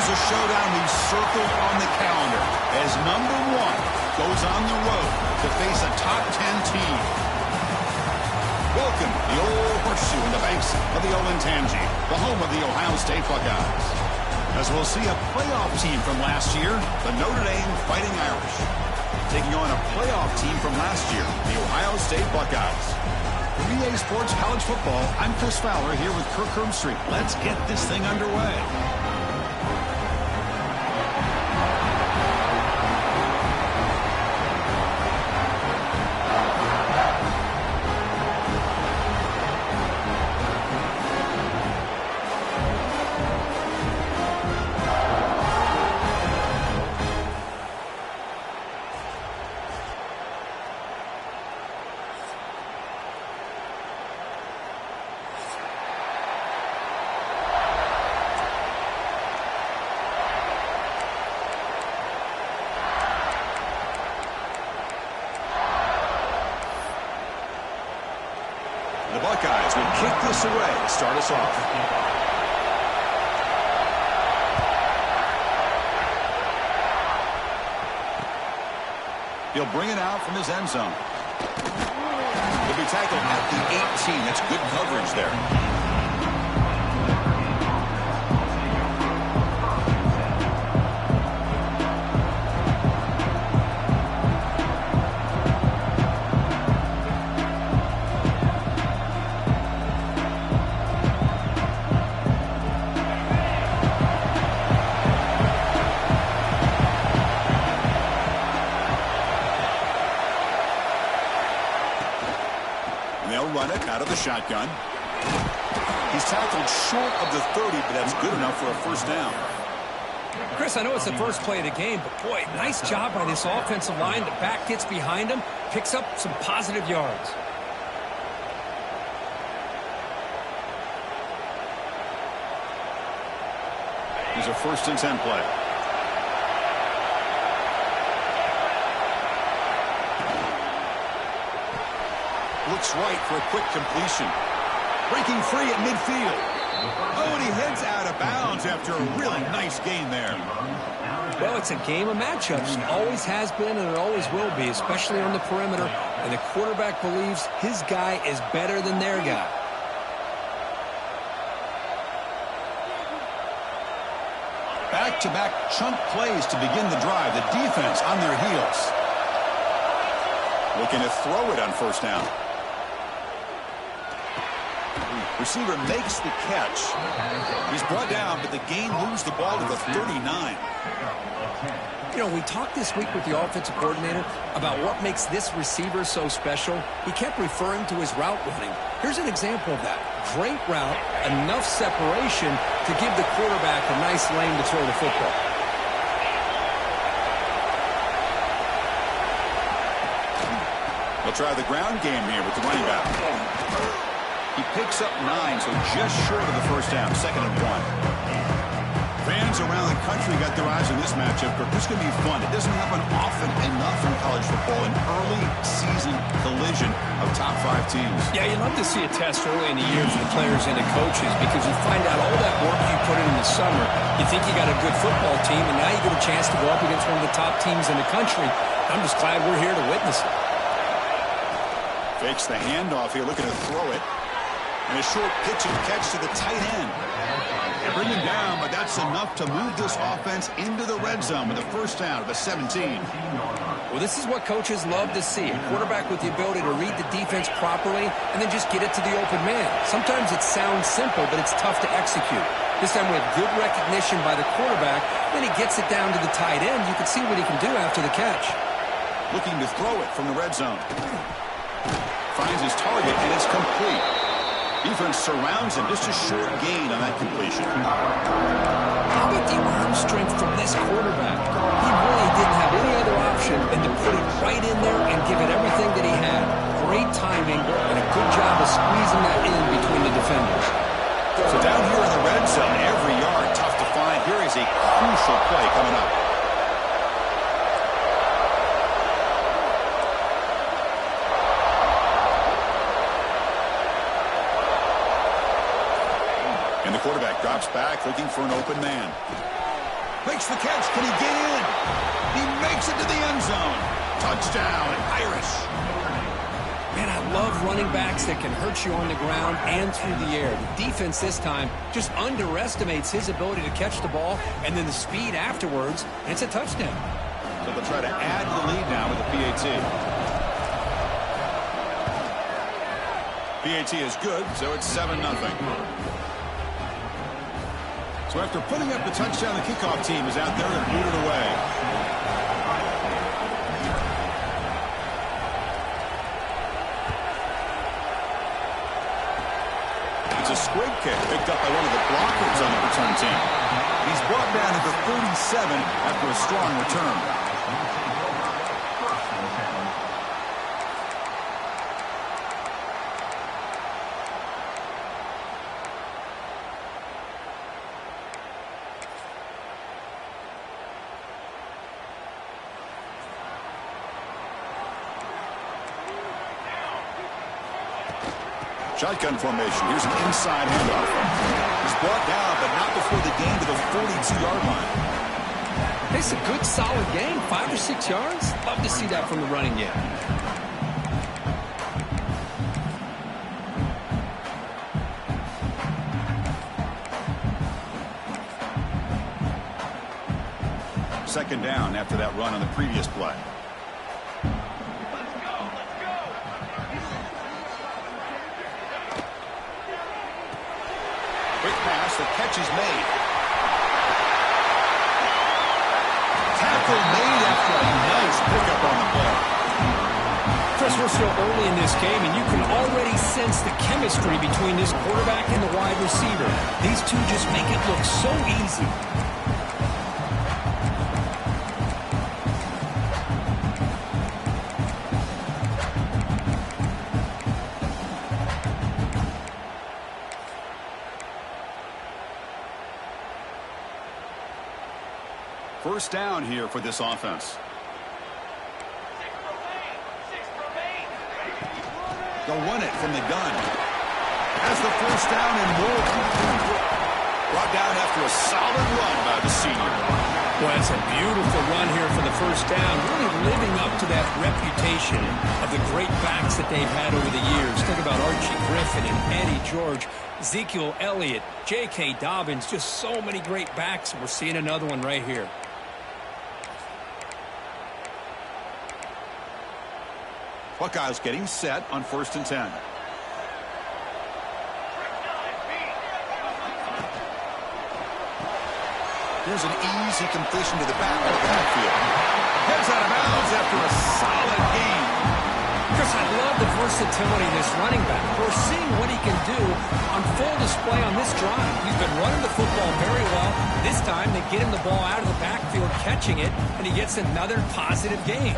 Here's a showdown we've circled on the calendar as number 1 goes on the road to face a top 10 team. Welcome the old horseshoe in the banks of the Olentangy, the home of the Ohio State Buckeyes. As we'll see a playoff team from last year, the Notre Dame Fighting Irish, taking on a playoff team from last year, the Ohio State Buckeyes. For EA Sports College Football, I'm Chris Fowler here with Kirk Herbstreit. Let's get this thing underway. The Buckeyes will kick this away to start us off. He'll bring it out from his end zone. He'll be tackled at the 18. That's good coverage there. Run it out of the shotgun. He's tackled short of the 30, but that's good enough for a first down. Chris, I know it's the first play of the game, but boy, nice job by this offensive line. The back gets behind him, picks up some positive yards. Here's a 1st and 10 play. Looks right for a quick completion. Breaking free at midfield. Oh, and he heads out of bounds after a really nice gain there. Well, it's a game of matchups. It always has been and it always will be, especially on the perimeter. And the quarterback believes his guy is better than their guy. Back-to-back chunk plays to begin the drive. The defense on their heels. Looking to throw it on first down. Receiver makes the catch. He's brought down, but the gain moves the ball to the 39. You know, we talked this week with the offensive coordinator about what makes this receiver so special. He kept referring to his route running. Here's an example of that. Great route, enough separation to give the quarterback a nice lane to throw the football. They'll try the ground game here with the running back. He picks up 9, so just short of the first down, 2nd and 1. Fans around the country got their eyes on this matchup, but this is going to be fun. It doesn't happen often enough in college football, an early season collision of top 5 teams. Yeah, you love to see a test early in the year for the players and the coaches because you find out all that work you put in the summer. You think you got a good football team, and now you get a chance to go up against one of the top teams in the country. I'm just glad we're here to witness it. Fakes the handoff here, looking to throw it. And a short pitch and catch to the tight end. They bring him down, but that's enough to move this offense into the red zone with a first down at the 17. Well, this is what coaches love to see. A quarterback with the ability to read the defense properly and then just get it to the open man. Sometimes it sounds simple, but it's tough to execute. This time we have good recognition by the quarterback. Then he gets it down to the tight end. You can see what he can do after the catch. Looking to throw it from the red zone. Finds his target, and it's complete. Defense surrounds him. Just a short gain on that completion. How about the arm strength from this quarterback? He really didn't have any other option than to put it right in there and give it everything that he had. Great timing and a good job of squeezing that in between the defenders. So down here in the red zone, every yard tough to find. Here is a crucial play coming up. And the quarterback drops back looking for an open man. Makes the catch. Can he get in? He makes it to the end zone. Touchdown, Irish. Man, I love running backs that can hurt you on the ground and through the air. The defense this time just underestimates his ability to catch the ball and then the speed afterwards, and it's a touchdown. So they'll try to add to the lead now with the PAT. PAT is good, so it's 7-0. So after putting up the touchdown, the kickoff team is out there to boot it away. It's a squib kick picked up by one of the blockers on the return team. He's brought down to the 37 after a strong return. Shotgun formation. Here's an inside handoff. He's brought down, but not before the gain to the 42-yard line. It's a good, solid gain. 5 or 6 yards. Love to see that from the running game. Second down after that run on the previous play. The catch is made. Tackle made after a nice pickup on the ball. Chris, we're still early in this game, and you can already sense the chemistry between this quarterback and the wide receiver. These two just make it look so easy. First down here for this offense. They'll run it from the gun. Has the first down and more. Brought down after a solid run by the senior. Well, it's a beautiful run here for the first down, really living up to that reputation of the great backs that they've had over the years. Think about Archie Griffin and Eddie George, Ezekiel Elliott, J.K. Dobbins, just so many great backs, and we're seeing another one right here. Buckeyes getting set on 1st and 10. Here's an easy completion to the backfield. Heads out of bounds after a solid gain. Chris, I love the versatility of this running back. We're seeing what he can do on full display on this drive. He's been running the football very well. This time they get him the ball out of the backfield, catching it, and he gets another positive gain.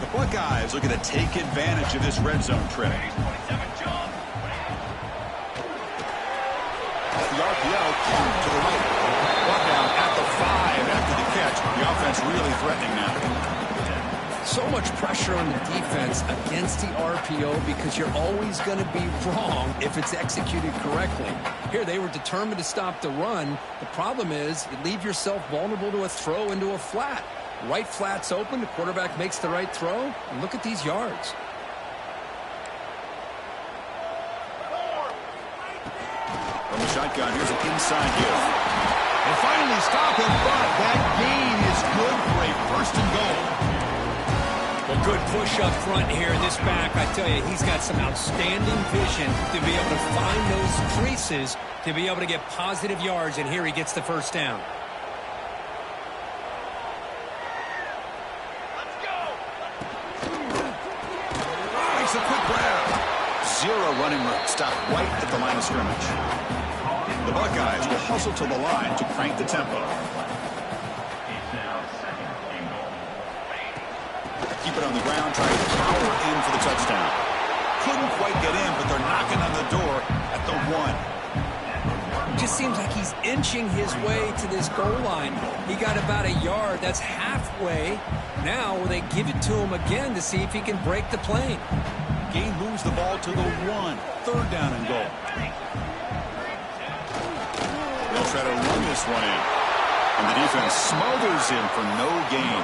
The Buckeyes looking to take advantage of this red zone trip. The RPO to the right. Brought down at the 5 after the catch. The offense really threatening now. So much pressure on the defense against the RPO because you're always going to be wrong if it's executed correctly. Here, they were determined to stop the run. The problem is you leave yourself vulnerable to a throw into a flat. Right flat's open, the quarterback makes the right throw, and look at these yards. From the shotgun, here's an inside give. They finally stop him, but that gain is good for a 1st and goal. Well, good push up front here in this back. I tell you, he's got some outstanding vision to be able to find those creases, to be able to get positive yards, and here he gets the first down. Makes a quick grab. Zero running room. Stop right at the line of scrimmage. The Buckeyes will hustle to the line to crank the tempo. Keep it on the ground, trying to power in for the touchdown. Couldn't quite get in, but they're knocking on the door at the 1. Just seems like he's inching his way to this goal line. He got about a yard. That's halfway. Now will they give it to him again to see if he can break the plane? Gain moves the ball to the 1. 3rd down and goal. They'll try to run this one in. And the defense smothers him for no gain.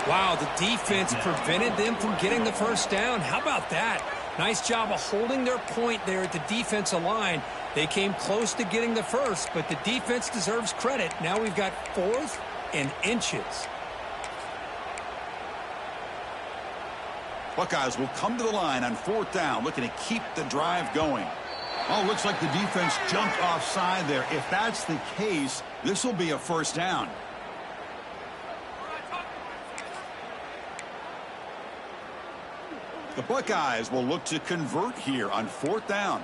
Wow, the defense prevented them from getting the first down. How about that? Nice job of holding their point there at the defensive line. They came close to getting the first, but the defense deserves credit. Now we've got 4th and inches. Buckeyes will come to the line on 4th down, looking to keep the drive going. Oh, looks like the defense jumped offside there. If that's the case, this will be a first down. The Buckeyes will look to convert here on 4th down.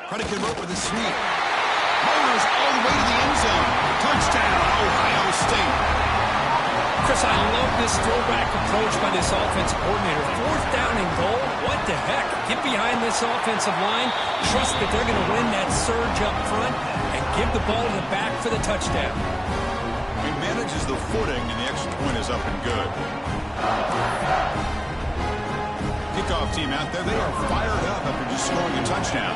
Try to convert with a sweep. Motors all the way to the end zone. Touchdown, Ohio State. Chris, I love this throwback approach by this offensive coordinator. 4th down and goal, what the heck? Get behind this offensive line, trust that they're going to win that surge up front, and give the ball to the back for the touchdown. He manages the footing, and the extra point is up and good. Kickoff team out there, they are fired up after just scoring a touchdown.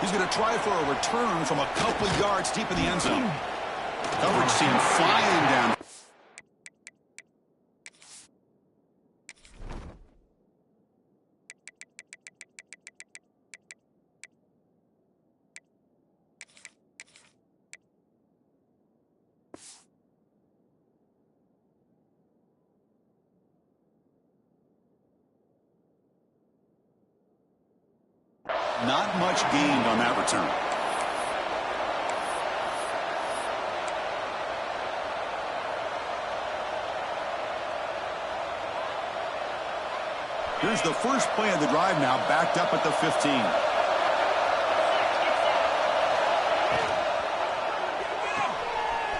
He's going to try for a return from a couple of yards deep in the end zone. Coverage team flying down. Not much gained on that return. Here's the first play of the drive now, backed up at the 15.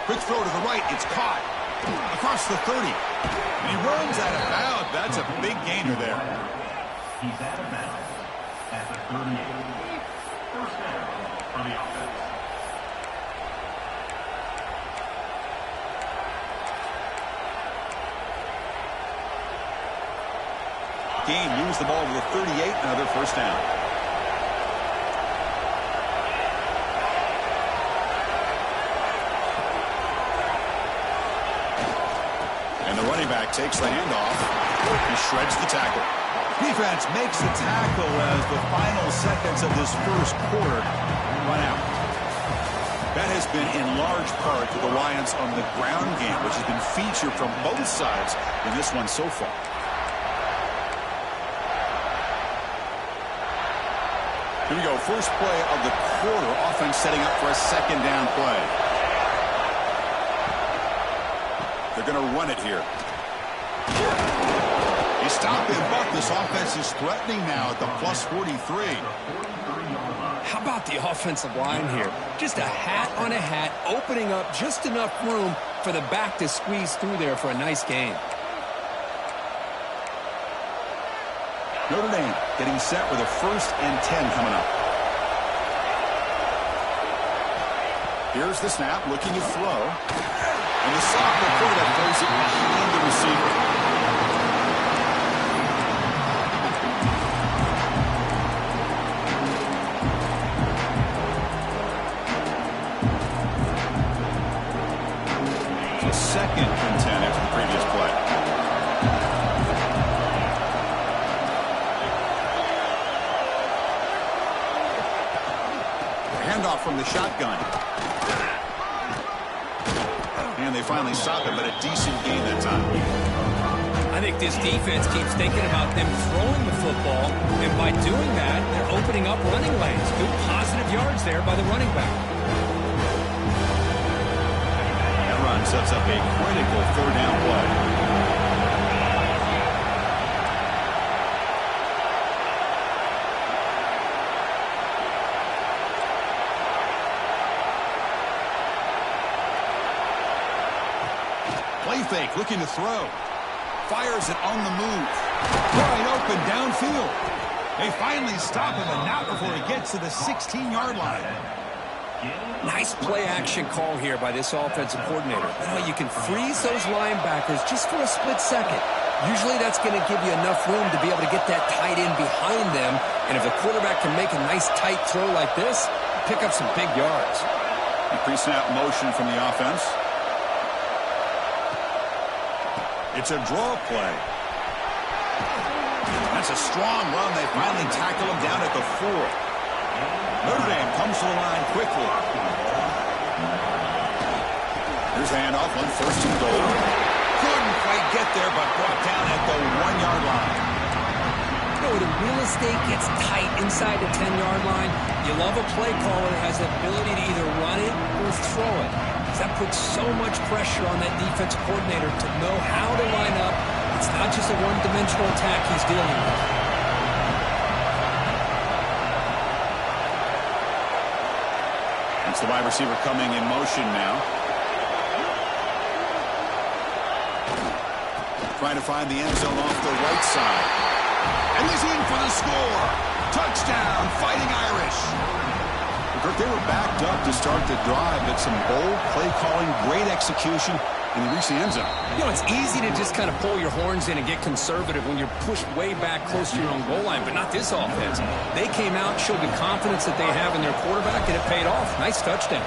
Quick throw to the right. It's caught. Across the 30. And he runs out of bounds. That's a big gainer there. He's out of bounds at the 38. First down for the offense. Gain moves the ball to the 38. Another first down. And the running back takes the handoff. He shreds the tackle. Defense makes the tackle as the final seconds of this first quarter run out. That has been in large part the reliance on the ground game, which has been featured from both sides in this one so far. Here we go, first play of the quarter. Offense setting up for a second down play. They're going to run it here. They stop him, but this offense is threatening now at the plus 43. How about the offensive line here? Just a hat on a hat, opening up just enough room for the back to squeeze through there for a nice gain. Notre Dame getting set with a 1st and 10 coming up. Here's the snap, looking to throw. And the sophomore quarterback throws it behind the receiver. So 2nd and 10 after the previous play. Handoff from the shotgun. And they finally stop it, but a decent gain that time. I think this defense keeps thinking about them throwing the football, and by doing that, they're opening up running lanes. Good positive yards there by the running back. That run sets up a critical 3rd down play. Play fake, looking to throw. Fires it on the move. Wide open downfield. They finally stop him, and not before he gets to the 16-yard line. Nice play action call here by this offensive coordinator. You know, you can freeze those linebackers just for a split second. Usually that's going to give you enough room to be able to get that tight end behind them. And if the quarterback can make a nice tight throw like this, pick up some big yards. Pre-snap motion from the offense. It's a draw play. That's a strong run. They finally tackle him down at the 4. Notre Dame comes to the line quickly. Here's a handoff on 1st and goal. Couldn't quite get there, but brought down at the 1-yard line. You know, when the real estate gets tight inside the 10-yard line, you love a play caller that has the ability to either run it or throw it. Because that puts so much pressure on that defensive coordinator to know how to line up. It's not just a one-dimensional attack he's dealing with. It's the wide receiver coming in motion now. Trying to find the end zone off the right side. And he's in for the score. Touchdown, Fighting Irish. Kirk, they were backed up to start the drive, but some bold play calling, great execution, and they reached the end zone. You know, it's easy to just kind of pull your horns in and get conservative when you're pushed way back close to your own goal line, but not this offense. They came out, showed the confidence that they have in their quarterback, and it paid off. Nice touchdown.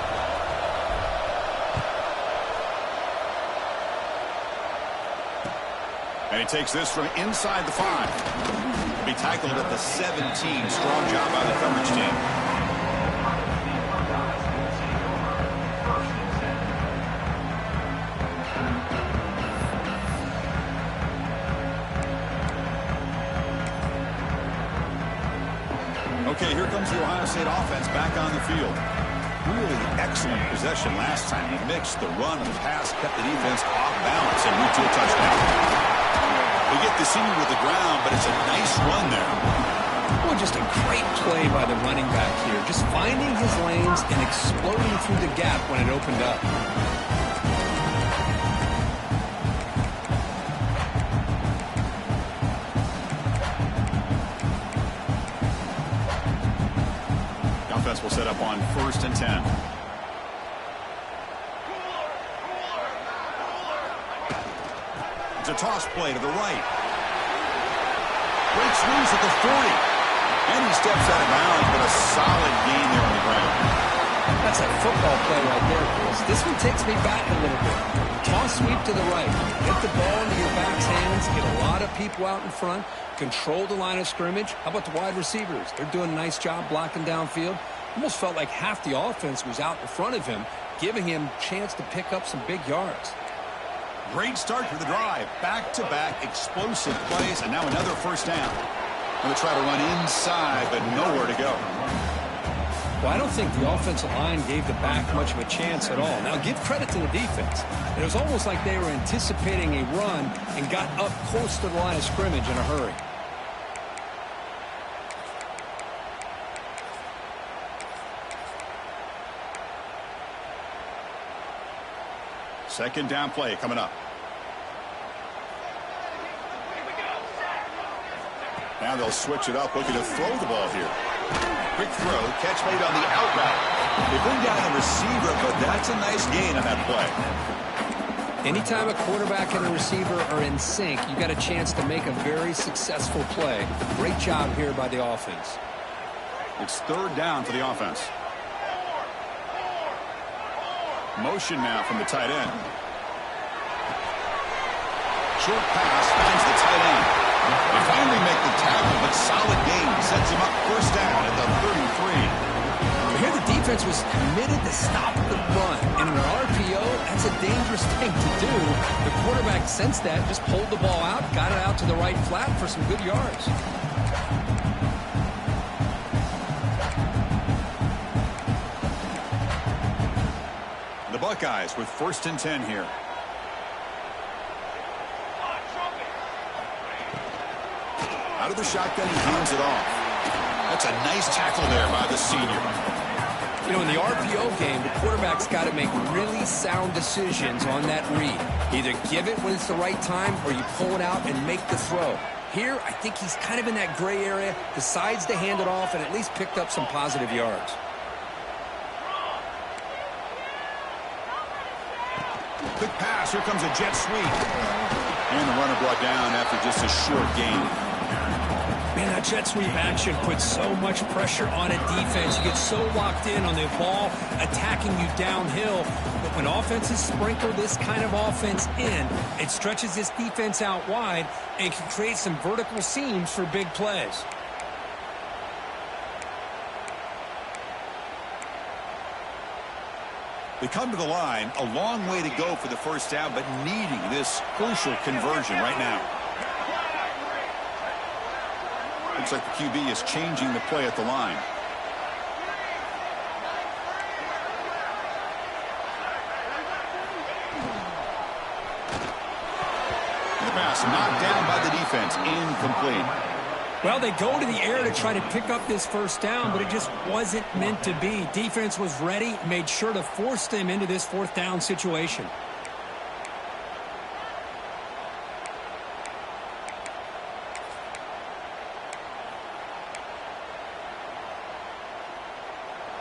And he takes this from inside the 5. He'll be tackled at the 17. Strong job by the coverage team. Okay, here comes the Ohio State offense back on the field. Really excellent possession last time. He mixed the run and the pass, kept the defense off balance, and moved to a touchdown. They get the senior with the ground, but it's a nice run there. Well, just a great play by the running back here. Just finding his lanes and exploding through the gap when it opened up. The offense will set up on 1st and 10. It's a toss play to the right. Breaks loose at the 40. And he steps out of bounds, but a solid gain there on the ground. That's a football play right there, Chris. This one takes me back a little bit. Toss sweep to the right. Get the ball into your back's hands. Get a lot of people out in front. Control the line of scrimmage. How about the wide receivers? They're doing a nice job blocking downfield. Almost felt like half the offense was out in front of him, giving him a chance to pick up some big yards. Great start to the drive. Back-to-back explosive plays, and now another 1st down. Going to try to run inside, but nowhere to go. Well, I don't think the offensive line gave the back much of a chance at all. Now, give credit to the defense. It was almost like they were anticipating a run and got up close to the line of scrimmage in a hurry. Second down play coming up. Now they'll switch it up, looking to throw the ball here. Quick throw, catch made on the out route. They bring down the receiver, but that's a nice gain on that play. Anytime a quarterback and a receiver are in sync, you got a chance to make a very successful play. Great job here by the offense. It's 3rd down for the offense. Motion now from the tight end. Short pass finds the tight end. They finally make the tackle, but solid gain sets him up 1st down at the 33. Here the defense was committed to stop the run. And in an RPO, that's a dangerous thing to do. The quarterback sensed that, just pulled the ball out, got it out to the right flat for some good yards. The Buckeyes with 1st and 10 here. Out of the shotgun, he hands it off. That's a nice tackle there by the senior. You know, in the RPO game, the quarterback's got to make really sound decisions on that read. Either give it when it's the right time or you pull it out and make the throw. Here, I think he's kind of in that gray area, decides to hand it off and at least picked up some positive yards. Quick pass. Here comes a jet sweep. And the runner brought down after just a short gain. Man, that jet sweep action puts so much pressure on a defense. You get so locked in on the ball attacking you downhill. But when offenses sprinkle this kind of offense in, it stretches this defense out wide and can create some vertical seams for big plays. They come to the line, a long way to go for the first down, but needing this crucial conversion right now. Looks like the QB is changing the play at the line. The pass knocked down by the defense, incomplete. Well, they go to the air to try to pick up this first down, but it just wasn't meant to be. Defense was ready, made sure to force them into this fourth down situation.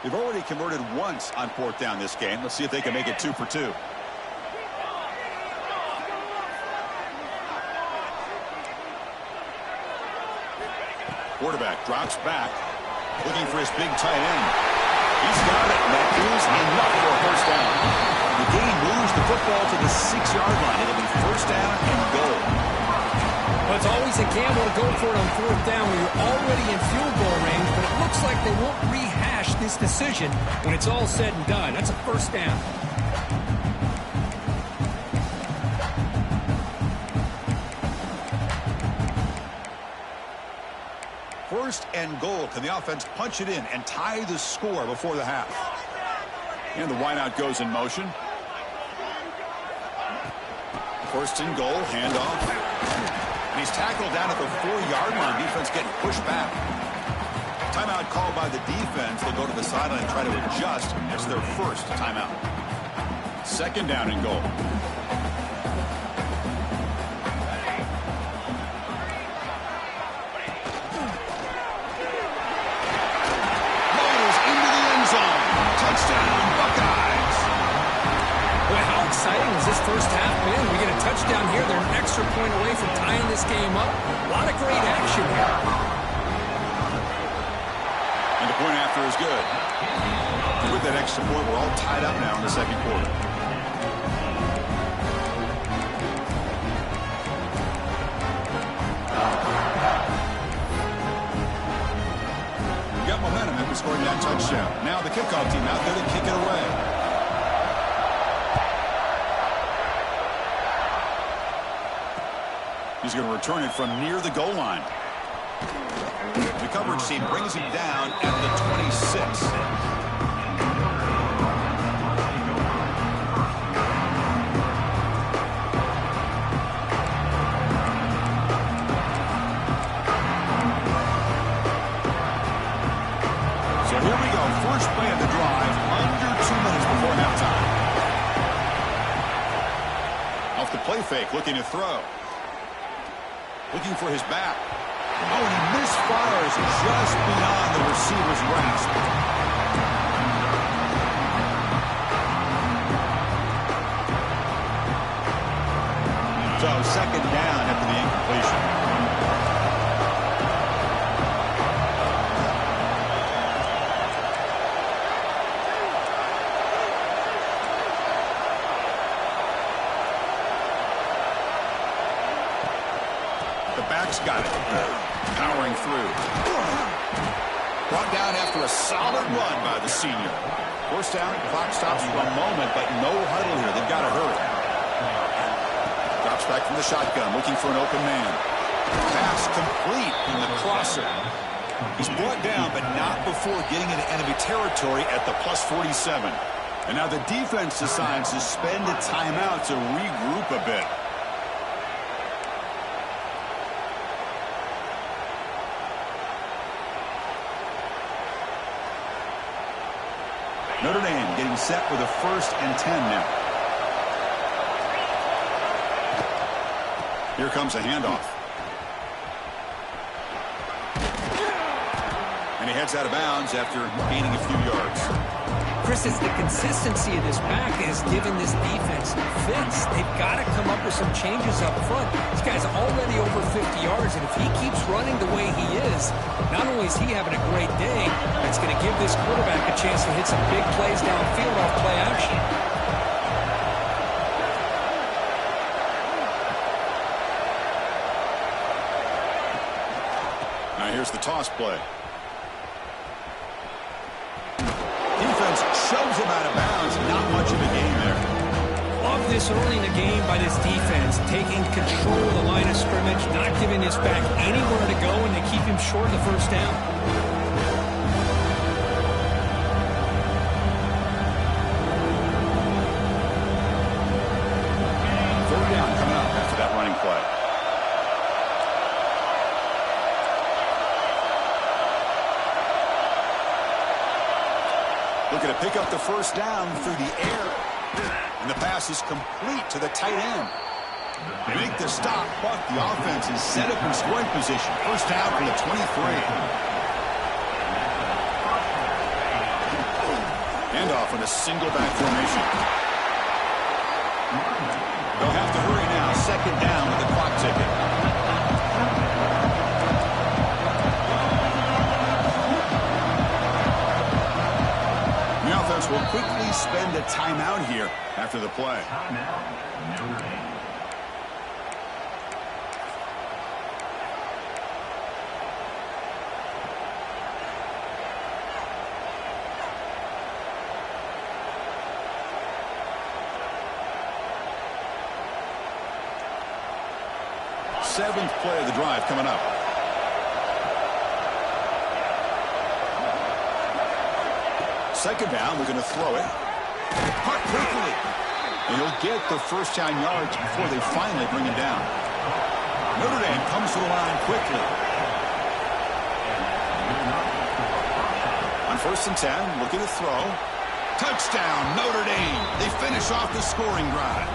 They've already converted once on fourth down this game. Let's see if they can make it 2 for 2. Quarterback drops back, looking for his big tight end. He's got it, and that is enough for a first down. The game moves the football to the 6-yard line. It'll be first down and goal. Well, it's always a gamble to go for it on fourth down when you're already in field goal range, but it looks like they won't rehash this decision when it's all said and done. That's a first down. First and goal. Can the offense punch it in and tie the score before the half? And the wideout goes in motion. First and goal, handoff. And he's tackled down at the 4-yard line. Defense getting pushed back. Timeout called by the defense. They'll go to the sideline and try to adjust. It's their first timeout. Second down and goal. Motors into the end zone. Touchdown, Buckeyes. Boy, how exciting has this first half been? We get a touchdown here. They're an extra point away from tying this game up. A lot of great action here. And the point after is good. With that extra point, we're all tied up now in the second quarter. We got momentum after scoring that touchdown. Now the kickoff team out there to kick it away. He's going to return it from near the goal line. The coverage team brings him down at the 26. So here we go. First play of the drive, under 2 minutes before halftime. Off the play fake, looking to throw. Looking for his back. Oh, and he misfires just beyond the receiver's grasp. So, second down after the incompletion. The back's got it. Powering through. Brought down after a solid run by the senior. First down, clock stops for a moment, but no huddle here. They've got to hurry. Drops back from the shotgun, looking for an open man. Pass complete in the crosser. He's brought down, but not before getting into enemy territory at the plus 47. And now the defense decides to spend a timeout to regroup a bit. Notre Dame getting set with a 1st and 10 now. Here comes a handoff. And he heads out of bounds after gaining a few yards. Chris, it's the consistency of this back that has given this defense fits. They've got to come up with some changes up front. This guy's already over 50 yards, and if he keeps running the way he is, not only is he having a great day, it's going to give this quarterback a chance to hit some big plays downfield off play action. Now here's the toss play. Defense shoves him out of bounds. Not much of a gain there. Love this early in the game by this defense, taking control of the line of scrimmage, not giving this back anywhere to go, and they keep him short of the first down. Third down coming up after that running play. Looking to pick up the first down through the air. And the pass is complete to the tight end. They make the stop, but the offense is set up in scoring position. First down from the 23. Handoff in a single back formation. They'll have to hurry now. Second down with the clock ticking. Will quickly spend a timeout here after the play. Seventh play of the drive coming up. Second down, they're going to throw it. Caught quickly. And he'll get the first down yards before they finally bring him down. Notre Dame comes to the line quickly. On 1st and 10, looking to throw. Touchdown, Notre Dame. They finish off the scoring drive.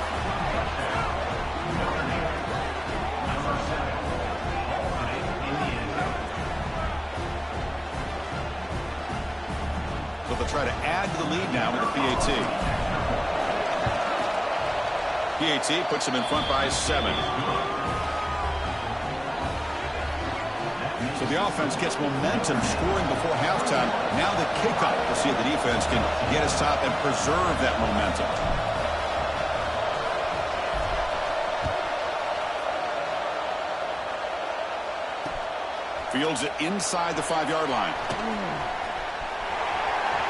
They'll try to add to the lead now with the PAT. PAT puts them in front by 7. So the offense gets momentum scoring before halftime. Now the kickoff. We'll see if the defense can get a stop and preserve that momentum. Fields it inside the 5-yard line.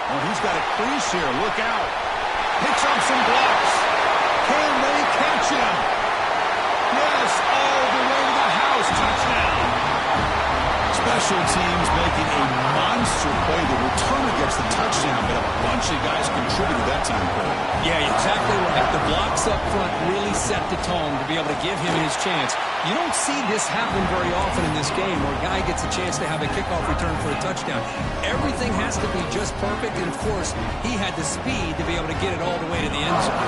Oh, he's got a crease here. Look out. Picks up some blocks. Can they catch him? Yes, all the way to the house. Touchdown. Special teams making a monster play. The returner gets the touchdown, but a bunch of guys contributed that time. Yeah, exactly right. The blocks up front really set the tone to be able to give him his chance. You don't see this happen very often in this game where a guy gets a chance to have a kickoff return for a touchdown. Everything has to be just perfect, and, of course, he had the speed to be able to get it all the way to the end zone.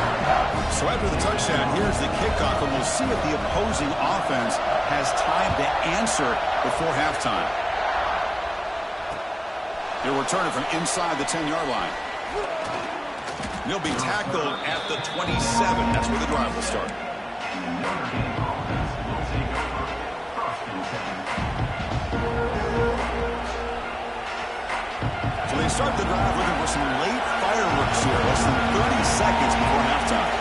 So after the touchdown, here's the kickoff, and we'll see if the opposing offense has time to answer before halftime. They'll return it from inside the 10-yard line. He'll be tackled at the 27. That's where the drive will start. So they start the drive looking for some late fireworks here. Less than 30 seconds before halftime.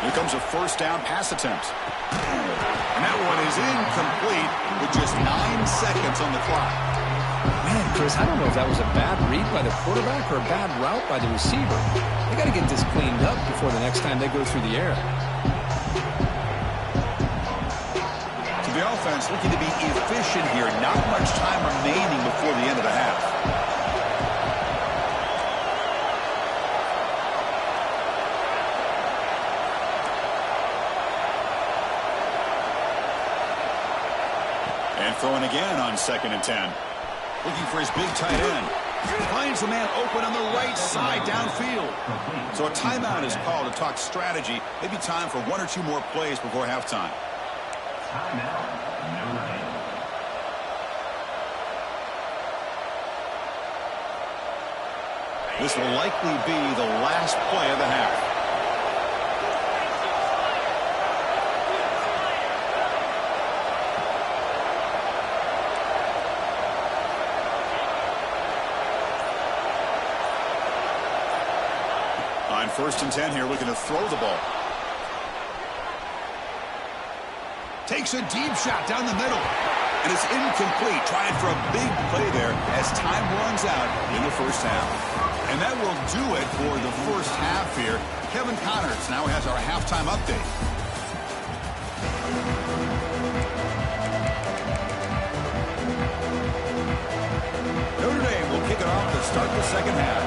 Here comes a first down pass attempt. And that one is incomplete with just 9 seconds on the clock. Man, Chris, I don't know if that was a bad read by the quarterback or a bad route by the receiver. They got to get this cleaned up before the next time they go through the air. So the offense looking to be efficient here. Not much time remaining before the end of the half. And throwing again on 2nd and 10. Looking for his big tight end. Finds the man open on the right side downfield. So a timeout is called to talk strategy. Maybe time for one or two more plays before halftime. Timeout, Notre Dame. This will likely be the last play of the half. On 1st and 10 here, looking to throw the ball. Takes a deep shot down the middle. And it's incomplete. Trying for a big play there as time runs out in the first half. And that will do it for the first half here. Kevin Connors now has our halftime update. Notre Dame will kick it off to start the second half.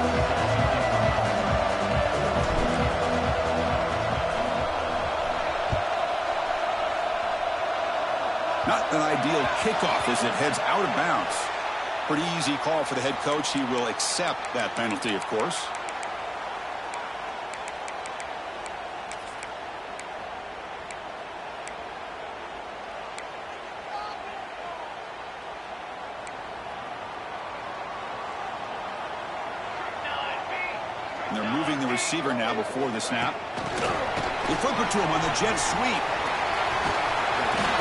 Not an ideal kickoff as it heads out of bounds. Pretty easy call for the head coach. He will accept that penalty, of course. And they're moving the receiver now before the snap. They flip it to him on the jet sweep.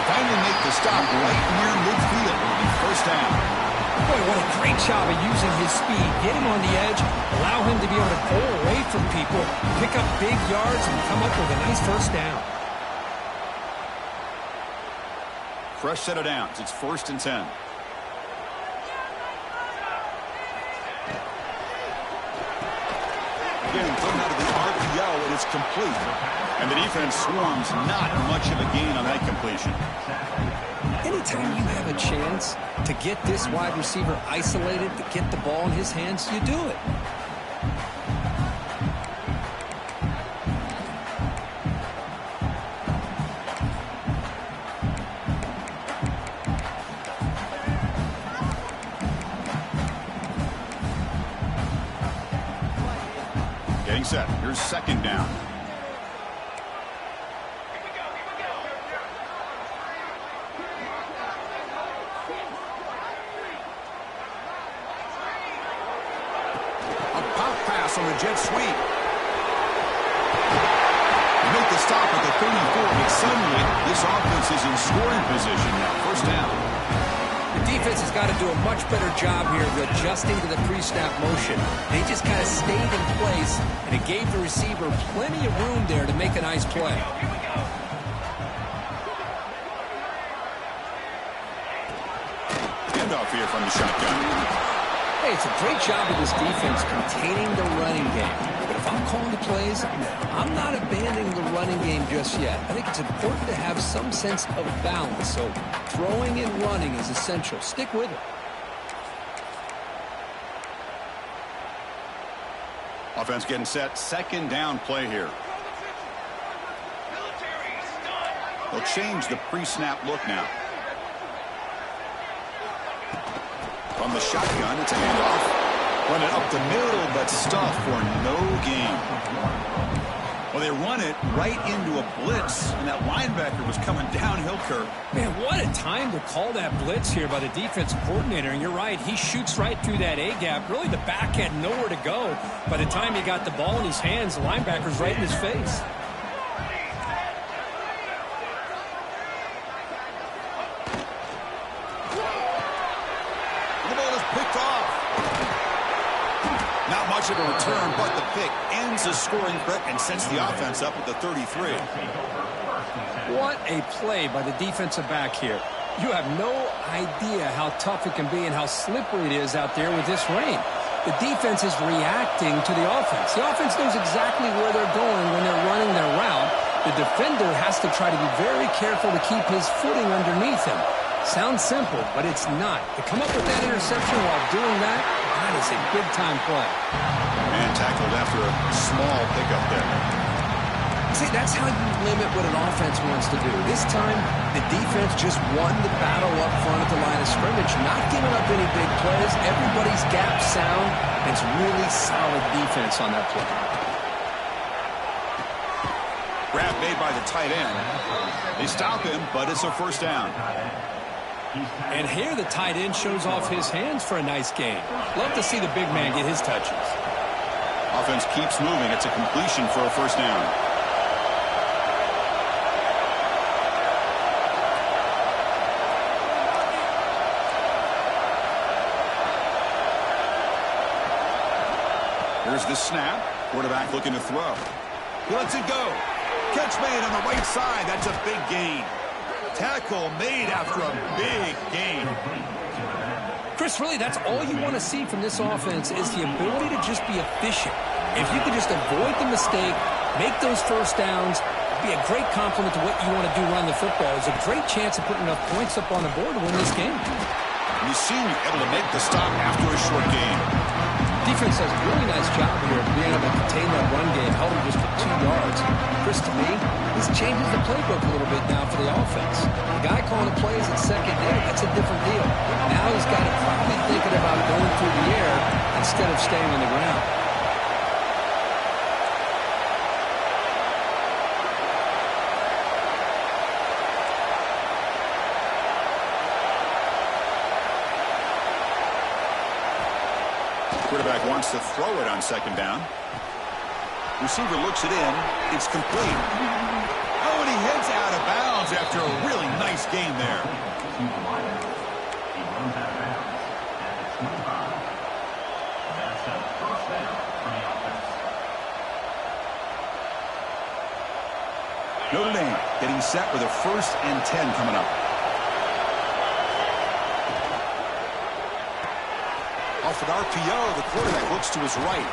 Finally make the stop right near midfield. It'll be first down. Boy, what a great job of using his speed. Get him on the edge, allow him to be able to pull away from people, pick up big yards, and come up with a nice first down. Fresh set of downs. It's 1st and 10. Again, thrown out of the RPO, and it's complete. And the defense swarms not much of a gain on that completion. Anytime you have a chance to get this wide receiver isolated, to get the ball in his hands, you do it. Getting set. Here's second down. On the jet sweep. They make the stop at the 34, but suddenly this offense is in scoring position now. First down. The defense has got to do a much better job here of adjusting to the pre-snap motion. They just kind of stayed in place, and it gave the receiver plenty of room there to make a nice play. Handoff here from the shotgun. Hey, it's a great job of this defense containing the running game. But if I'm calling the plays, I'm not abandoning the running game just yet. I think it's important to have some sense of balance. So throwing and running is essential. Stick with it. Offense getting set. Second down play here. They'll change the pre-snap look now. From the shotgun, it's a handoff. Run it up the middle, but stuffed for no gain. Well, they run it right into a blitz, and that linebacker was coming downhill curve. Man, what a time to call that blitz here by the defensive coordinator. And you're right, he shoots right through that A-gap. Really, the back had nowhere to go. By the time he got the ball in his hands, the linebacker's right in his face. Of a return, but the pick ends the scoring threat and sets the offense up at the 33. What a play by the defensive back here. You have no idea how tough it can be and how slippery it is out there with this rain. The defense is reacting to the offense. The offense knows exactly where they're going when they're running their route. The defender has to try to be very careful to keep his footing underneath him. Sounds simple, but it's not. To come up with that interception while doing that, that is a big-time play. And tackled after a small pickup there. See, that's how you limit what an offense wants to do. This time, the defense just won the battle up front at the line of scrimmage, not giving up any big plays. Everybody's gap sound. It's really solid defense on that play. Grab made by the tight end. They stop him, but it's a first down. And here the tight end shows off his hands for a nice gain. Love to see the big man get his touches. Offense keeps moving. It's a completion for a first down. Here's the snap. Quarterback looking to throw. He lets it go. Catch made on the right side. That's a big gain. Tackle made after a big gain. Chris, really, that's all you want to see from this offense is the ability to just be efficient. If you could just avoid the mistake, make those first downs, be a great complement to what you want to do running the football. It's a great chance of putting enough points up on the board to win this game. You seem able to make the stop after a short gain. Defense does a really nice job here of being able to contain that run game, held him just for 2 yards. Chris, to me, this changes the playbook a little bit now for the offense. The guy calling the plays at second down, that's a different deal. Now he's got it probably thinking about going through the air instead of staying on the ground. Quarterback wants to throw it on second down. Receiver looks it in. It's complete. Oh, and he heads out of bounds after a really nice gain there. He runs out of bounds at the 25. That's a first down for the offense. Notre Dame getting set with a 1st and 10 coming up. Off an RPO, the quarterback looks to his right.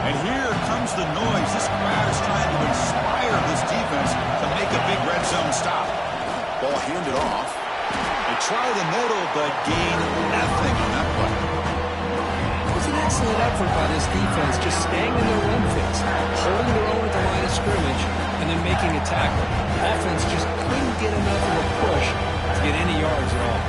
And here comes the noise. This crowd is trying to inspire this defense to make a big red zone stop. Ball handed off. They try the middle, but gain nothing on that play. It's an excellent effort by this defense, just staying in their run fits, holding their own at the line of scrimmage, and then making a tackle. Offense just couldn't get enough of a push to get any yards at all.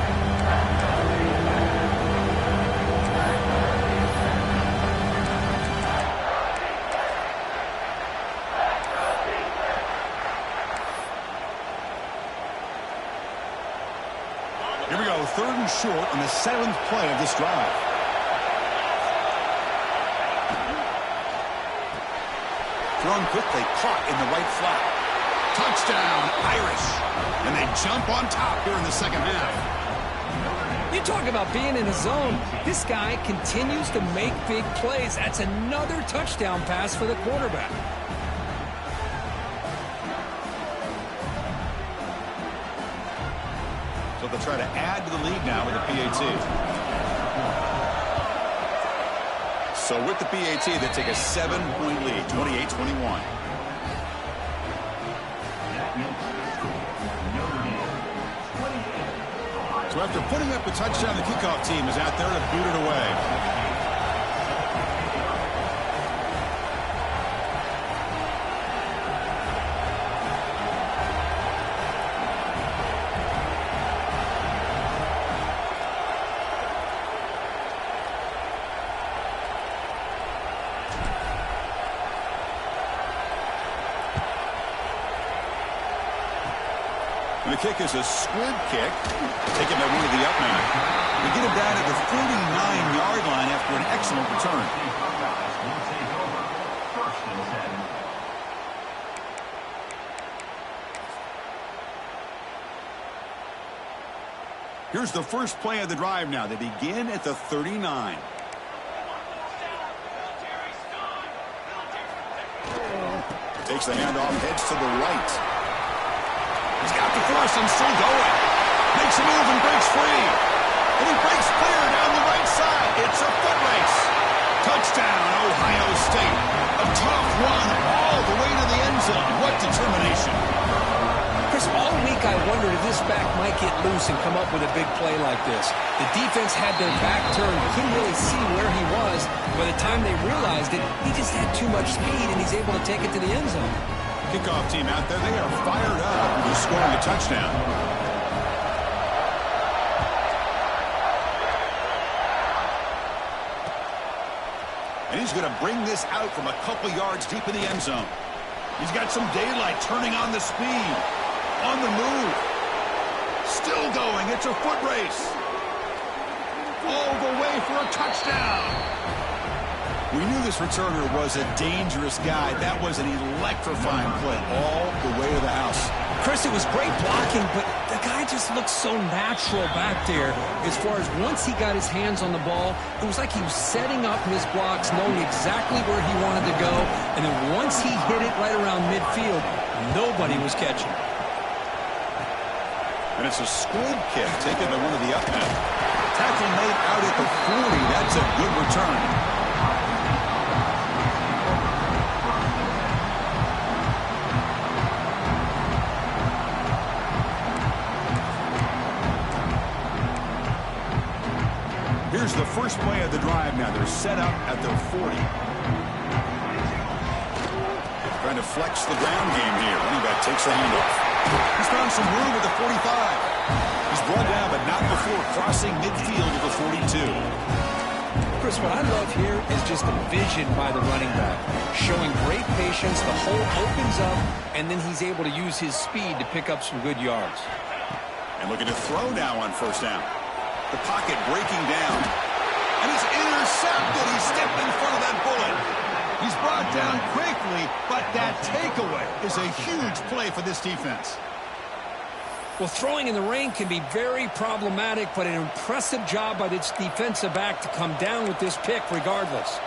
Here we go, 3rd and short on the 7th play of this drive. Thrown quickly, caught in the right flat. Touchdown, Irish. And they jump on top here in the second half. You talk about being in a zone. This guy continues to make big plays. That's another touchdown pass for the quarterback. So they'll try to add to the lead now with the PAT. So with the PAT, they take a 7-point lead, 28-21. So after putting up a touchdown, the kickoff team is out there to boot it away. The kick is a squib kick, taken by one of the up men. We get him down at the 49-yard line after an excellent return. Here's the first play of the drive now. They begin at the 39. Takes the handoff, heads to the right. He's got the force and still going. Makes a move and breaks free. And he breaks clear down the right side. It's a foot race. Touchdown, Ohio State. A tough one all the way to the end zone. What determination. Chris, all week think I wondered if this back might get loose and come up with a big play like this. The defense had their back turned, couldn't really see where he was. By the time they realized it, he just had too much speed, and he's able to take it to the end zone. Kickoff team out there, they are fired up for scoring a touchdown. And he's going to bring this out from a couple yards deep in the end zone. He's got some daylight, turning on the speed. On the move. Still going. It's a foot race. All the way for a touchdown. We knew this returner was a dangerous guy. That was an electrifying play all the way to the house. Chris, it was great blocking, but the guy just looks so natural back there. As far as once he got his hands on the ball, it was like he was setting up his blocks, knowing exactly where he wanted to go. And then once he hit it right around midfield, nobody was catching. And it's a squib kick taken to one of the up men. Tackle made out at the 40. That's a good return. Here's the first play of the drive now. They're set up at their 40. Trying to flex the ground game here. Running back takes the handoff. He's found some room at the 45. He's brought down, but not before crossing midfield at the 42. Chris, what I love here is just the vision by the running back. Showing great patience, the hole opens up, and then he's able to use his speed to pick up some good yards. And looking to throw now on first down. The pocket breaking down. And he's intercepted. He stepped in front of that bullet. He's brought down quickly, but that takeaway is a huge play for this defense. Well, throwing in the rain can be very problematic, but an impressive job by this defensive back to come down with this pick regardless.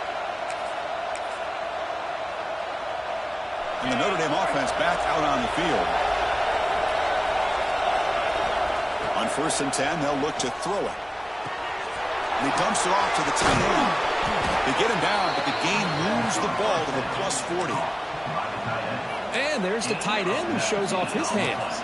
And the Notre Dame offense back out on the field. On 1st and 10, they'll look to throw it. And he dumps it off to the tight end. They get him down, but the gain moves the ball to the plus 40. And there's the tight end who shows off his hands.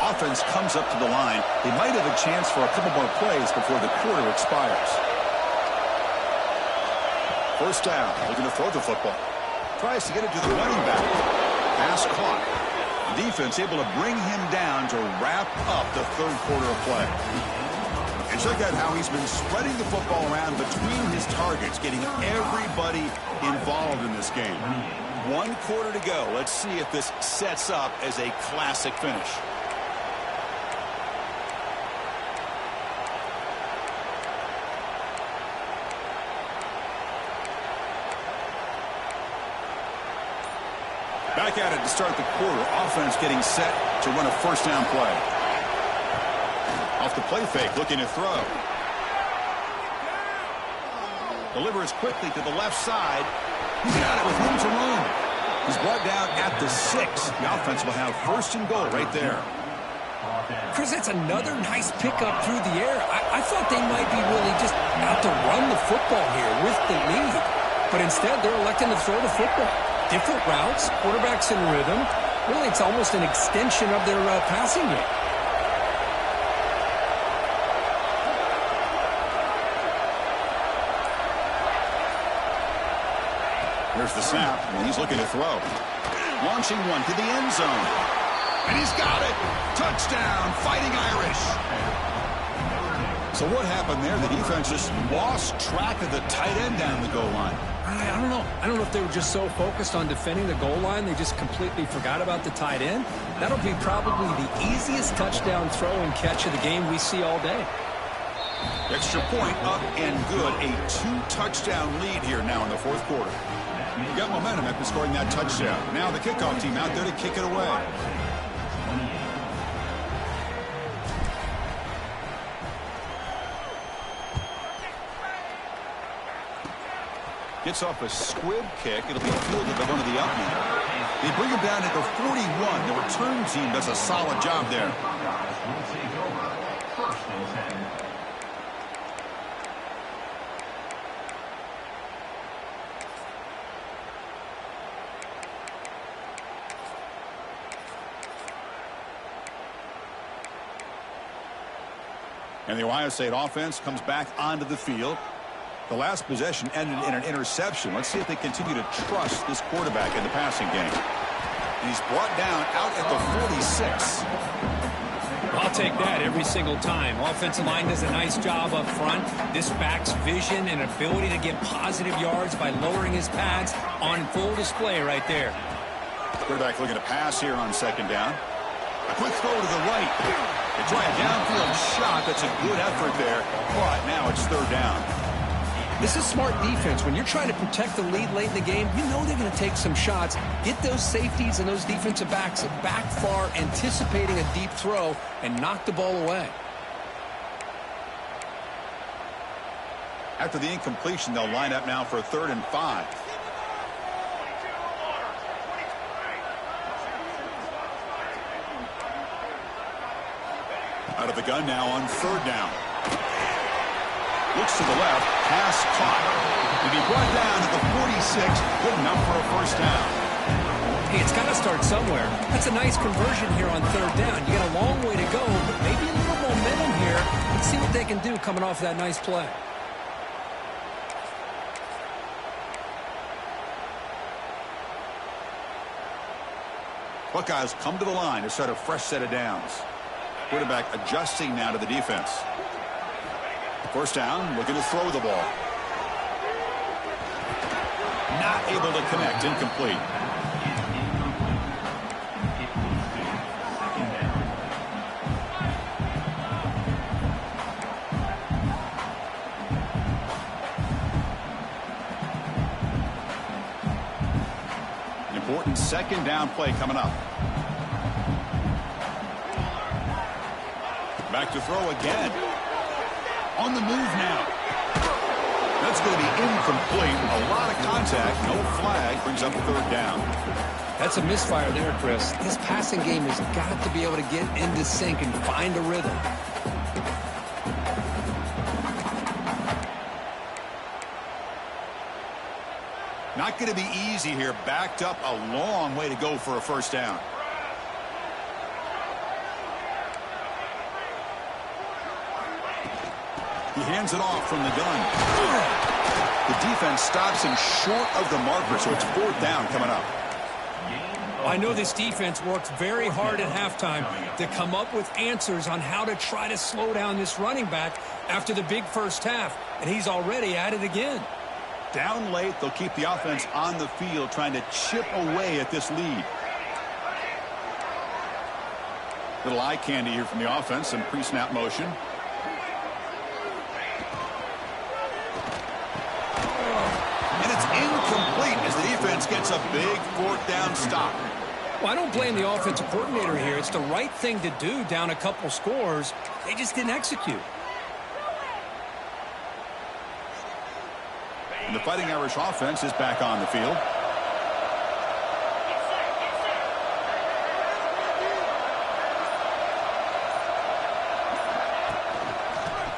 Offense comes up to the line. They might have a chance for a couple more plays before the quarter expires. First down, looking to throw the football. Tries to get it to the running back. Pass caught. The defense able to bring him down to wrap up the third quarter of play. And check out how he's been spreading the football around between his targets, getting everybody involved in this game. 1 quarter to go. Let's see if this sets up as a classic finish. Back at it to start the quarter. Offense getting set to run a first down play. Off the play fake, looking to throw. Delivers quickly to the left side. He's got it with room to run. He's brought down at the 6. The offense will have 1st and goal right there. Chris, that's another nice pickup through the air. I thought they might be really just out to run the football here with the lead. But instead, they're electing to throw the football. Different routes, quarterbacks in rhythm. Really, it's almost an extension of their passing game. Here's the snap, and he's looking to throw. Launching one to the end zone. And he's got it. Touchdown, Fighting Irish. So what happened there? The defense just lost track of the tight end down the goal line. I don't know. I don't know if they were just so focused on defending the goal line, they just completely forgot about the tight end. That'll be probably the easiest touchdown throw and catch of the game we see all day. Extra point up and good. A 2-touchdown lead here now in the 4th quarter. You got momentum after scoring that touchdown. Now the kickoff team out there to kick it away. Gets off a squib kick. It'll be fielded by one of the up men. They bring him down at the 41. The return team does a solid job there. And the Ohio State offense comes back onto the field. The last possession ended in an interception. Let's see if they continue to trust this quarterback in the passing game. And he's brought down out at the 46. I'll take that every single time. Offensive line does a nice job up front. This back's vision and ability to get positive yards by lowering his pads on full display right there. Quarterback looking to pass here on second down. A quick throw to the right. They try a downfield shot. That's a good effort there. But now it's third down. This is smart defense. When you're trying to protect the lead late in the game, you know they're going to take some shots. Get those safeties and those defensive backs back far, anticipating a deep throw, and knock the ball away. After the incompletion, they'll line up now for a 3rd and 5. Out of the gun now on 3rd down. Looks to the left, pass caught. To be brought down to the 46, good enough for a first down. Hey, it's got to start somewhere. That's a nice conversion here on 3rd down. You got a long way to go, but maybe a little momentum here. Let's see what they can do coming off that nice play. Buckeyes come to the line to start a fresh set of downs. Quarterback adjusting now to the defense. First down, looking to throw the ball. Not able to connect, incomplete. An important second down play coming up. Back to throw again. On the move now. That's going to be incomplete. A lot of contact. No flag. Brings up 3rd down. That's a misfire there, Chris. This passing game has got to be able to get into sync and find a rhythm. Not going to be easy here. Backed up a long way to go for a first down. He hands it off from the gun. The defense stops him short of the marker, so it's 4th down coming up. I know this defense worked very hard at halftime to come up with answers on how to try to slow down this running back after the big first half, and he's already at it again. Down late, they'll keep the offense on the field trying to chip away at this lead. Little eye candy here from the offense, some pre-snap motion. Incomplete as the defense gets a big 4th down stop. Well, I don't blame the offensive coordinator here. It's the right thing to do down a couple scores. They just didn't execute. And the Fighting Irish offense is back on the field.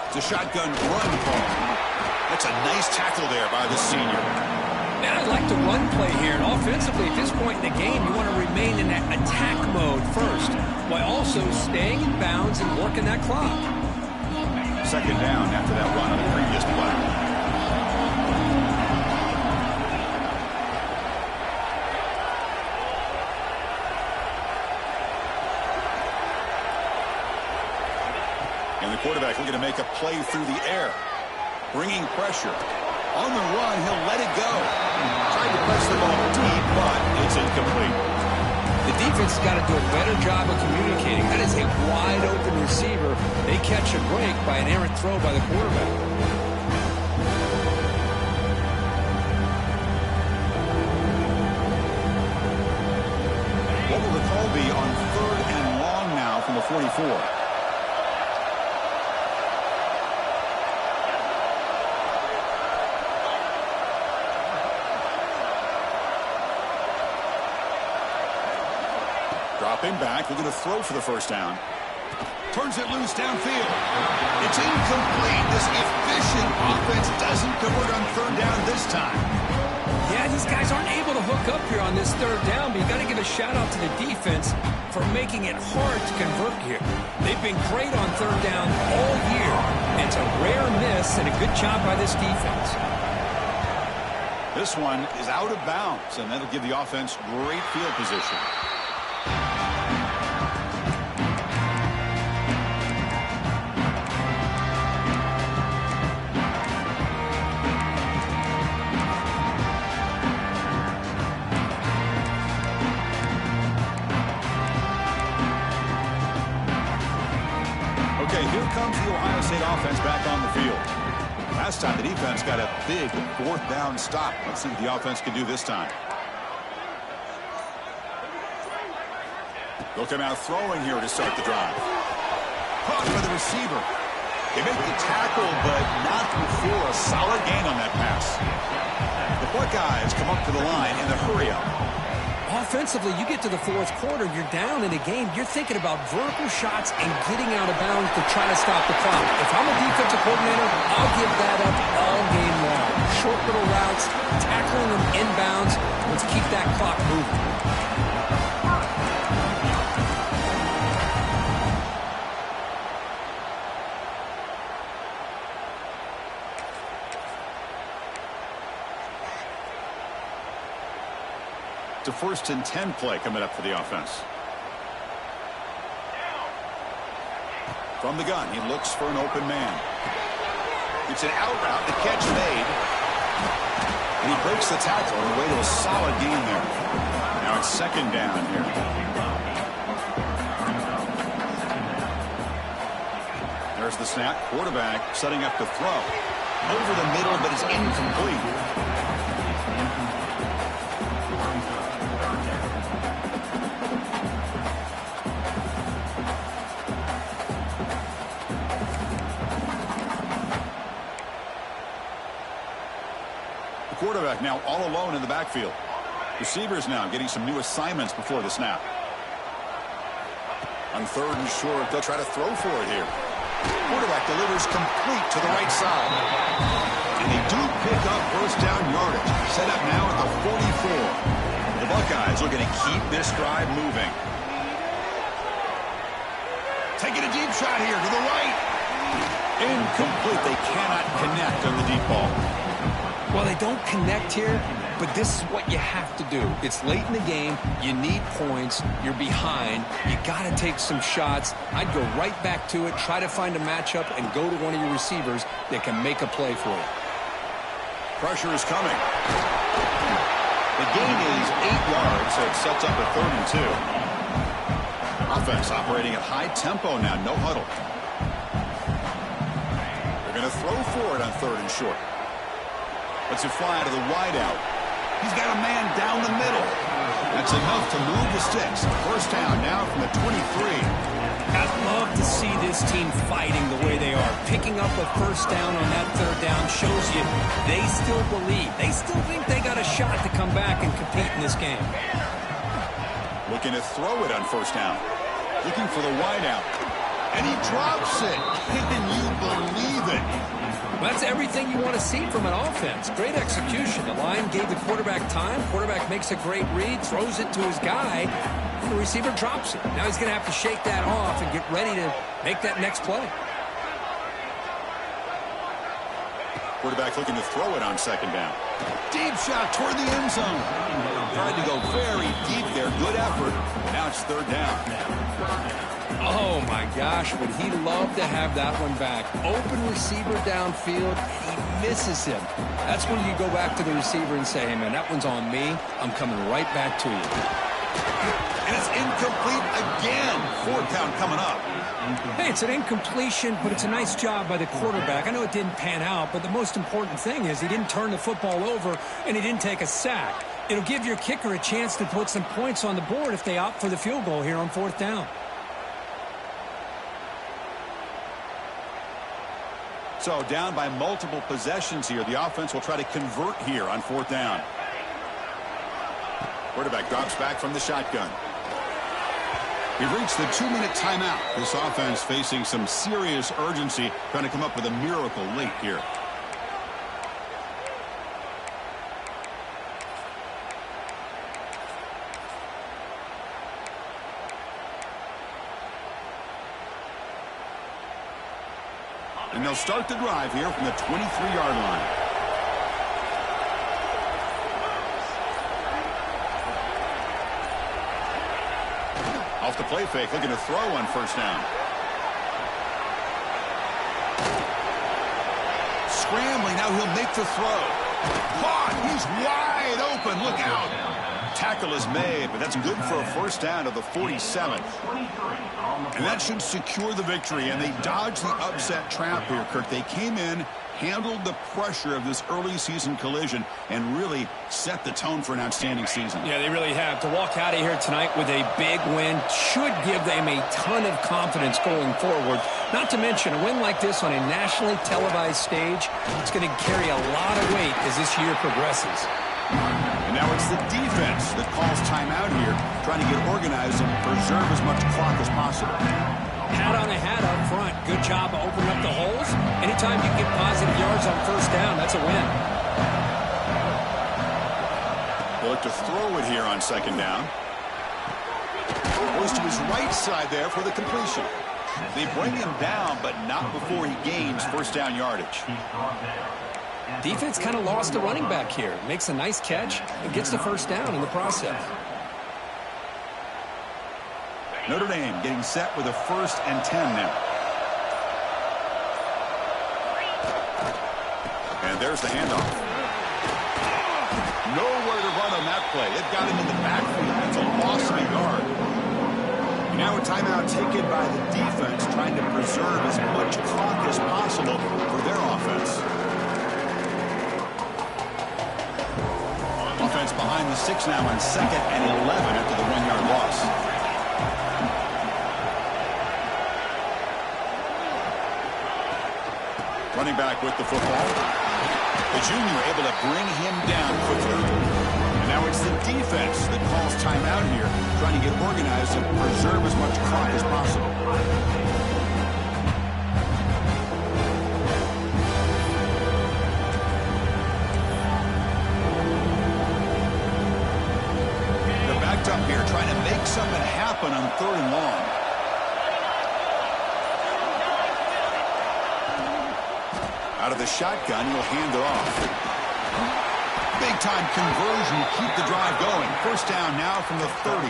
It's a shotgun run call. That's a nice tackle there by the senior. Man, I like the run play here. And offensively, at this point in the game, you want to remain in that attack mode first, while also staying in bounds and working that clock. Second down after that run on the previous play. And the quarterback looking to make a play through the air. Bringing pressure. On the run, he'll let it go. Tried to press the ball deep, but it's incomplete. The defense has got to do a better job of communicating. That is a wide-open receiver. They catch a break by an errant throw by the quarterback. What will the call be on 3rd and long now from the 44? Dropping back, looking to throw for the first down. Turns it loose downfield. It's incomplete. This efficient offense doesn't convert on 3rd down this time. Yeah, Yeah, these guys aren't able to hook up here on this third down, but you got to give a shout-out to the defense for making it hard to convert here. They've been great on third down all year. It's a rare miss and a good job by this defense. This one is out of bounds, and that'll give the offense great field position. Okay, here comes the Ohio State offense back on the field. Last time the defense got a big fourth down stop. Let's see what the offense can do this time. They'll come out throwing here to start the drive. Caught by the receiver. They make the tackle, but not before a solid gain on that pass. The Buckeyes come up to the line in the hurry-up. Offensively, you get to the fourth quarter, you're down in a game, you're thinking about vertical shots and getting out of bounds to try to stop the clock. If I'm a defensive coordinator, I'll give that up all game long. Short little routes, tackling them inbounds. Let's keep that clock moving. It's a 1st and 10 play coming up for the offense. From the gun, he looks for an open man. It's an out route, the catch made. And he breaks the tackle on the way to a solid gain there. Now it's 2nd down here. There's the snap. Quarterback setting up to throw. Over the middle, but it's incomplete. Quarterback now all alone in the backfield. Receivers now getting some new assignments before the snap. On 3rd and short, they'll try to throw for it here. Quarterback delivers complete to the right side. And they do pick up 1st down yardage. Set up now at the 44. The Buckeyes are going to keep this drive moving. Taking a deep shot here to the right. Incomplete. They cannot connect on the deep ball. Well, they don't connect here, but this is what you have to do. It's late in the game. You need points. You're behind. You got to take some shots. I'd go right back to it, try to find a matchup, and go to one of your receivers that can make a play for you. Pressure is coming. The gain is 8 yards, so it sets up a 3rd and 2. Offense operating at high tempo now, no huddle. They're going to throw for it on 3rd and short. Lets it fly to the wideout. He's got a man down the middle. That's enough to move the sticks. 1st down now from the 23. I'd love to see this team fighting the way they are. Picking up a 1st down on that 3rd down shows you they still believe. They still think they got a shot to come back and compete in this game. Looking to throw it on 1st down. Looking for the wideout. And he drops it. Can you believe it? That's everything you want to see from an offense. Great execution. The line gave the quarterback time. Quarterback makes a great read, throws it to his guy, and the receiver drops it. Now he's going to have to shake that off and get ready to make that next play. Quarterback looking to throw it on 2nd down. Deep shot toward the end zone. Tried to go very deep there. Good effort. Now it's 3rd down. Oh, my gosh, would he love to have that one back. Open receiver downfield, he misses him. That's when you go back to the receiver and say, hey, man, that one's on me. I'm coming right back to you. And it's incomplete again. 4th down coming up. Hey, it's an incompletion, but it's a nice job by the quarterback. I know it didn't pan out, but the most important thing is he didn't turn the football over and he didn't take a sack. It'll give your kicker a chance to put some points on the board if they opt for the field goal here on 4th down. So down by multiple possessions here. The offense will try to convert here on 4th down. Quarterback drops back from the shotgun. We've reached the 2-minute timeout. This offense facing some serious urgency, trying to come up with a miracle late here. And they'll start the drive here from the 23-yard line. Off the play fake, looking to throw on first down. Scrambling, now he'll make the throw. Caught, he's wide open, look out. Tackle is made, but that's good for a first down to the 47. And that should secure the victory, and they dodged the upset trap here, Kirk. They came in, handled the pressure of this early season collision, and really set the tone for an outstanding season. Yeah, they really have. To walk out of here tonight with a big win should give them a ton of confidence going forward. Not to mention, a win like this on a nationally televised stage, it's going to carry a lot of weight as this year progresses. And now it's the defense that calls timeout here, trying to get organized and preserve as much clock as possible. Hat on a hat up front. Good job of opening up the holes. Anytime you get positive yards on first down, that's a win. They'll look to throw it here on second down. Goes to his right side there for the completion. They bring him down, but not before he gains first down yardage. Defense kind of lost a running back here. Makes a nice catch and gets the first down in the process. Notre Dame getting set with a 1st and 10 now. And there's the handoff. Nowhere to run on that play. It got him in the backfield. It's a loss of a yard. And now a timeout taken by the defense, trying to preserve as much clock as possible for their offense. Offense behind the 6 now on 2nd and 11 after the 1-yard loss. Running back with the football. The junior able to bring him down quickly. And now it's the defense that calls timeout here, trying to get organized and preserve as much clock as possible. They're backed up here, trying to make something happen on 3rd and long. Out of the shotgun, he'll hand it off. Big-time conversion to keep the drive going. First down now from the 30.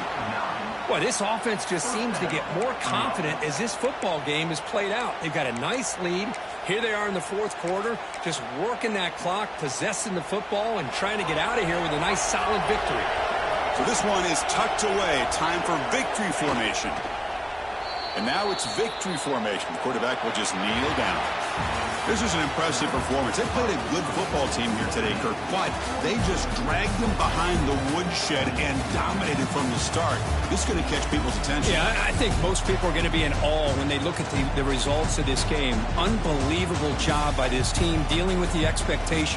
Well, this offense just seems to get more confident as this football game is played out. They've got a nice lead. Here they are in the 4th quarter, just working that clock, possessing the football, and trying to get out of here with a nice, solid victory. So this one is tucked away. Time for victory formation. And now it's victory formation. The quarterback will just kneel down. This is an impressive performance. They played a good football team here today, Kirk, but they just dragged them behind the woodshed and dominated from the start. This is going to catch people's attention. Yeah, I think most people are going to be in awe when they look at the results of this game. Unbelievable job by this team dealing with the expectation.